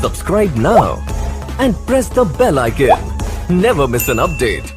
Subscribe now and press the bell icon. Never miss an update.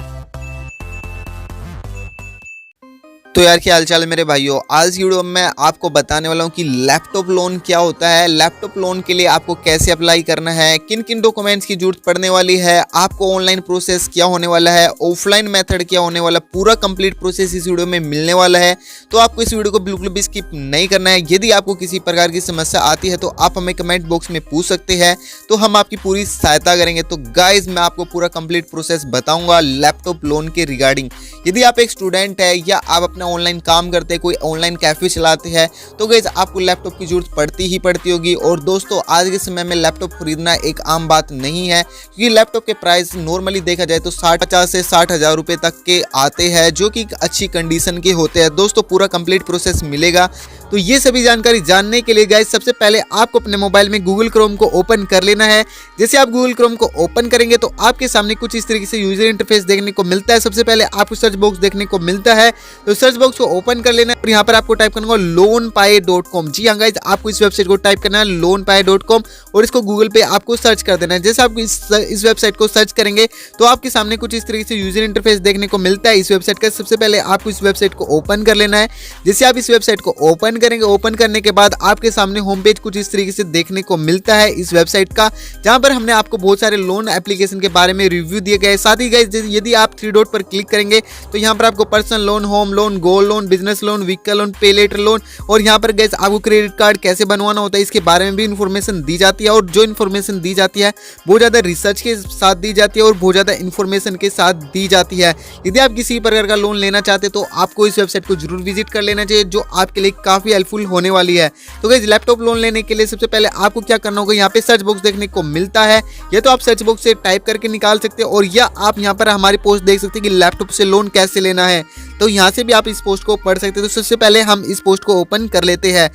तो यार क्या हाल चाल है मेरे भाइयों। आज की वीडियो में मैं आपको बताने वाला हूँ कि लैपटॉप लोन क्या होता है, लैपटॉप लोन के लिए आपको कैसे अप्लाई करना है, किन किन डॉक्यूमेंट्स की जरूरत पड़ने वाली है, आपको ऑनलाइन प्रोसेस क्या होने वाला है, ऑफलाइन मेथड क्या होने वाला, पूरा कंप्लीट प्रोसेस इस वीडियो में मिलने वाला है। तो आपको इस वीडियो को बिल्कुल भी स्किप नहीं करना है। यदि आपको किसी प्रकार की समस्या आती है तो आप हमें कमेंट बॉक्स में पूछ सकते हैं, तो हम आपकी पूरी सहायता करेंगे। तो गाइज मैं आपको पूरा कंप्लीट प्रोसेस बताऊंगा लैपटॉप लोन के रिगार्डिंग। यदि आप एक स्टूडेंट है या आप अपना ऑनलाइन काम करते हैं, कोई ऑनलाइन कैफे चलाते हैं, तो गाइस आपको लैपटॉप की जरूरत पड़ती ही पड़ती होगी। और दोस्तों आज के समय में लैपटॉप खरीदना एक आम बात नहीं है, क्योंकि लैपटॉप के प्राइस नॉर्मली देखा जाए तो 50 से 60 हज़ार रुपये तक के आते हैं, जो कि अच्छी कंडीशन के होते हैं। दोस्तों पूरा कंप्लीट प्रोसेस मिलेगा। तो ये सभी जानकारी जानने के लिए गाइस सबसे पहले आपको अपने मोबाइल में गूगल क्रोम को ओपन कर लेना है। जैसे आप गूगल क्रोम को ओपन करेंगे तो आपके सामने कुछ इस तरीके से यूजर इंटरफेस देखने को मिलता है। सबसे पहले आपको सर्च बॉक्स देखने को मिलता है, तो सर्च बॉक्स को ओपन कर लेना है और यहाँ पर आपको टाइप करना होगा loanpay.com। जी हाँ गाइस, आपको इस वेबसाइट को टाइप करना है loanpay.com और इसको गूगल पे आपको सर्च कर देना है। जैसे आप इस वेबसाइट को सर्च करेंगे तो आपके सामने कुछ इस तरीके से यूजर इंटरफेस देखने को मिलता है इस वेबसाइट का। सबसे पहले आपको इस वेबसाइट को ओपन कर लेना है। जैसे आप इस वेबसाइट को ओपन करेंगे, ओपन करने के बाद आपके सामने होम पेज कुछ इस तरीके से देखने को मिलता है इस वेबसाइट का, जहां पर हमने आपको बहुत सारे लोन एप्लीकेशन के बारे में रिव्यू दिए गए। साथ ही गाइस यदि आप 3 डॉट पर क्लिक करेंगे तो यहां पर आपको personal loan, home loan, gold loan, business loan, vehicle loan, पे लेटर लोन और यहां पर गाइस आपको क्रेडिट कार्ड कैसे बनवाना होता है इसके बारे में भी इंफॉर्मेशन दी जाती है। और जो इन्फॉर्मेशन दी जाती है बहुत ज़्यादा रिसर्च के साथ दी जाती है और बहुत ज़्यादा इन्फॉर्मेशन के साथ दी जाती है। यदि आप किसी प्रकार का लोन लेना चाहते हैं तो आपको इस वेबसाइट को जरूर विजिट कर लेना चाहिए, जो आपके लिए काफ़ी हेल्पफुल होने वाली है। तो गाइस लैपटॉप लोन लेने के लिए सबसे पहले आपको क्या करना होगा, यहाँ पे सर्च बॉक्स देखने को मिलता है, या तो आप सर्च बॉक्स से टाइप करके निकाल सकते हैं और या आप यहाँ पर हमारी पोस्ट देख सकते हैं कि लैपटॉप से लोन कैसे लेना है, तो यहाँ से भी आप इस पोस्ट को पढ़ सकते हैं। तो सबसे पहले हम इस पोस्ट को ओपन कर लेते हैं।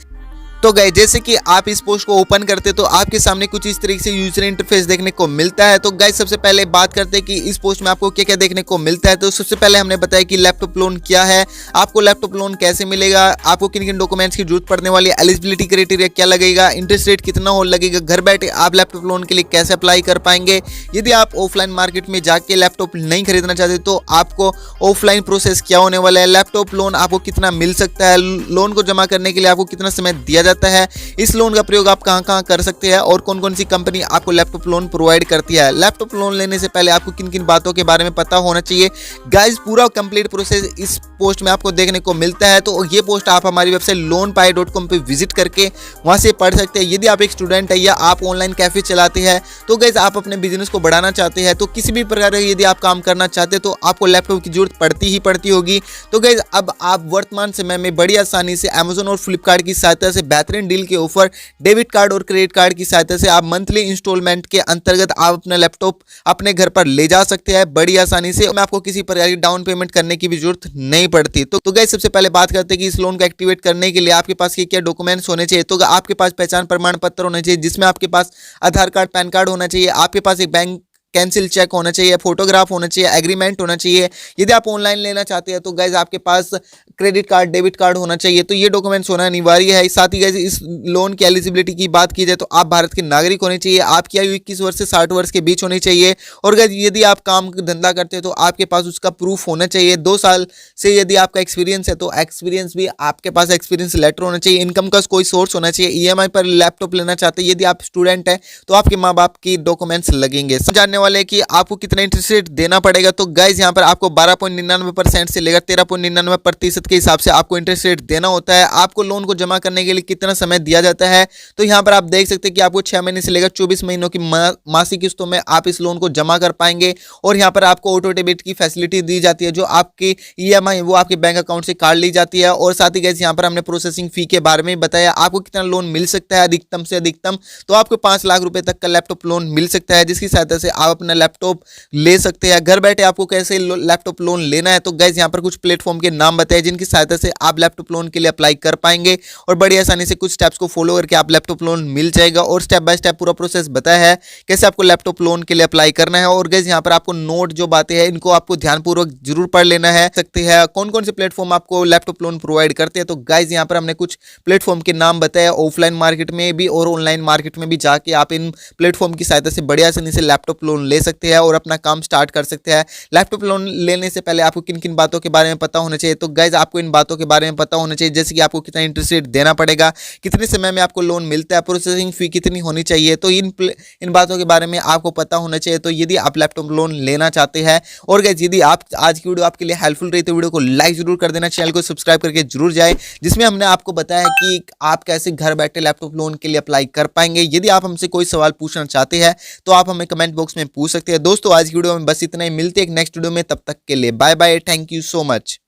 तो गाइस जैसे कि आप इस पोस्ट को ओपन करते तो आपके सामने कुछ इस तरीके से यूजर इंटरफेस देखने को मिलता है। तो गाइस सबसे पहले बात करते हैं कि इस पोस्ट में आपको क्या क्या देखने को मिलता है। तो सबसे पहले हमने बताया कि लैपटॉप लोन क्या है, आपको लैपटॉप लोन कैसे मिलेगा, आपको किन किन डॉक्यूमेंट्स की जरूरत पड़ने वाली है, एलिजिबिलिटी क्राइटेरिया क्या लगेगा, इंटरेस्ट रेट कितना हो लगेगा, घर बैठे आप लैपटॉप लोन के लिए कैसे अप्लाई कर पाएंगे। यदि आप ऑफलाइन मार्केट में जाके लैपटॉप नहीं खरीदना चाहते तो आपको ऑफलाइन प्रोसेस क्या होने वाला है, लैपटॉप लोन आपको कितना मिल सकता है, लोन को जमा करने के लिए आपको कितना समय दिया जाता है, इस लोन का प्रयोग आप कहां कहां कर सकते हैं और कौन कौन सी कंपनी आपको लैपटॉप लोन प्रोवाइड करती है। लैपटॉप लोन लेने से पहले आपको किन किन बातों के बारे में पता होना चाहिए। गाइस पूरा कंप्लीट प्रोसेस इस पोस्ट में आपको देखने को मिलता है। तो ये पोस्ट आप हमारी वेबसाइट loanpay.com पे विजिट करके वहां से पढ़ सकते हैं। यदि आप एक स्टूडेंट है या आप ऑनलाइन कैफे चलाते हैं, तो गाइस आप अपने बिजनेस को बढ़ाना चाहते हैं, तो किसी भी प्रकार का यदि आप काम करना चाहते हैं तो आपको लैपटॉप की जरूरत पड़ती ही पड़ती होगी। तो गाइस अब आप वर्तमान समय में बड़ी आसानी से अमेजोन और फ्लिपकार्ट की सहायता से बेहतरीन डील के ऑफर, डेबिट कार्ड और क्रेडिट कार्ड की सहायता से आप मंथली इंस्टॉलमेंट के अंतर्गत आप अपना लैपटॉप अपने घर पर ले जा सकते हैं बड़ी आसानी से। मैं आपको किसी प्रकार की डाउन पेमेंट करने की भी जरूरत नहीं पड़ती। तो गाइस सबसे पहले बात करते हैं कि इस लोन को एक्टिवेट करने के लिए आपके पास क्या डॉक्यूमेंट्स होने चाहिए। तो आपके पास पहचान प्रमाण पत्र होना चाहिए, जिसमें आपके पास आधार कार्ड, पैन कार्ड होना चाहिए, आपके पास एक बैंक कैंसिल चेक होना चाहिए, फोटोग्राफ होना चाहिए, एग्रीमेंट होना चाहिए। यदि आप ऑनलाइन लेना चाहते हैं तो गाइज आपके पास क्रेडिट कार्ड, डेबिट कार्ड होना चाहिए। तो ये डॉक्यूमेंट्स होना अनिवार्य है। साथ ही गाइज इस लोन की एलिजिबिलिटी की बात की जाए तो आप भारत के नागरिक होने चाहिए, आपकी आयु 21 वर्ष से 60 वर्ष के बीच होनी चाहिए। और गाइज यदि आप काम धंधा करते हैं तो आपके पास उसका प्रूफ होना चाहिए। 2 साल से यदि आपका एक्सपीरियंस है तो एक्सपीरियंस भी आपके पास एक्सपीरियंस लेटर होना चाहिए। इनकम का कोई सोर्स होना चाहिए। ईएमआई पर लैपटॉप लेना चाहते हैं, यदि आप स्टूडेंट है तो आपके माँ बाप की डॉक्यूमेंट्स लगेंगे। जानने वाले कि आपको कितना इंटरेस्ट रेट देना पड़ेगा। तो गाइज यहाँ पर आपको 12.99% से लेकर 13.99% के हिसाब से आपको इंटरेस्ट रेट देना होता है। आपको लोन को जमा करने के लिए कितना समय दिया जाता है, तो यहाँ पर आप देख सकते हैं कि आपको 6 महीने से लेकर 24 महीनों की मासिक किस्तों में आप इस लोन को जमा कर पाएंगे। और यहाँ पर आपको ऑटो डेबिट की फैसिलिटी दी जाती है, जो आपकी ईएमआई वो आपके बैंक अकाउंट से काट ली जाती है। और साथ ही गाइज यहाँ पर हमने प्रोसेसिंग फी के बारे में बताया, आपको कितना लोन मिल सकता है अधिकतम से अधिकतम। तो आपको 5 लाख रुपए तक का लैपटॉप लोन मिल सकता है, जिसकी सहायता से आप अपना लैपटॉप ले सकते हैं। घर बैठे आपको कैसे लैपटॉप लोन लेना है, तो गाइज यहाँ पर कुछ प्लेटफॉर्म के नाम बताए जिनकी सहायता से आप लैपटॉप लोन के लिए अप्लाई कर पाएंगे और बड़ी आसानी से कुछ स्टेप्स को फॉलो करके आप लैपटॉप लोन मिल जाएगा। और स्टेप बाय स्टेप पूरा प्रोसेस बताया है कैसे आपको लैपटॉप लोन के लिए अप्लाई करना है। और गाइज यहाँ पर आपको नोट जो बातें हैं इनको आपको ध्यानपूर्वक जरूर पढ़ लेना है। सकते हैं कौन कौन से प्लेटफॉर्म आपको लैपटॉप लोन प्रोवाइड करते हैं, तो गाइज यहाँ पर हमने कुछ प्लेटफॉर्म के नाम बताया ऑफलाइन मार्केट में भी और ऑनलाइन मार्केट में भी जाके आप इन प्लेटफॉर्म की सहायता से बड़ी आसानी से लैपटॉप लोन ले सकते हैं और अपना काम स्टार्ट कर सकते हैं। लैपटॉप लोन लेने से पहले आपको किन किन बातों के बारे में पता होना चाहिए, तो गाइज आपको इन बातों के बारे में पता होना चाहिए जैसे कि आपको कितना इंटरेस्ट रेट देना पड़ेगा, कितने समय में आपको लोन मिलता है, प्रोसेसिंग फी कितनी होनी चाहिए, तो इन बातों के बारे में आपको पता होना चाहिए। तो यदि आप लैपटॉप लोन लेना चाहते हैं और गाइज यदि आप आज की वीडियो आपके लिए हेल्पफुल रही तो वीडियो को लाइक जरूर कर देना, चैनल को सब्सक्राइब करके जरूर जाए, जिसमें हमने आपको बताया कि आप कैसे घर बैठे लैपटॉप लोन के लिए अप्लाई कर पाएंगे। यदि आप हमसे कोई सवाल पूछना चाहते हैं तो आप हमें कमेंट बॉक्स में पूछ सकते हैं। दोस्तों आज की वीडियो में बस इतना ही, मिलते हैं एक नेक्स्ट वीडियो में, तब तक के लिए bye bye, thank you so much.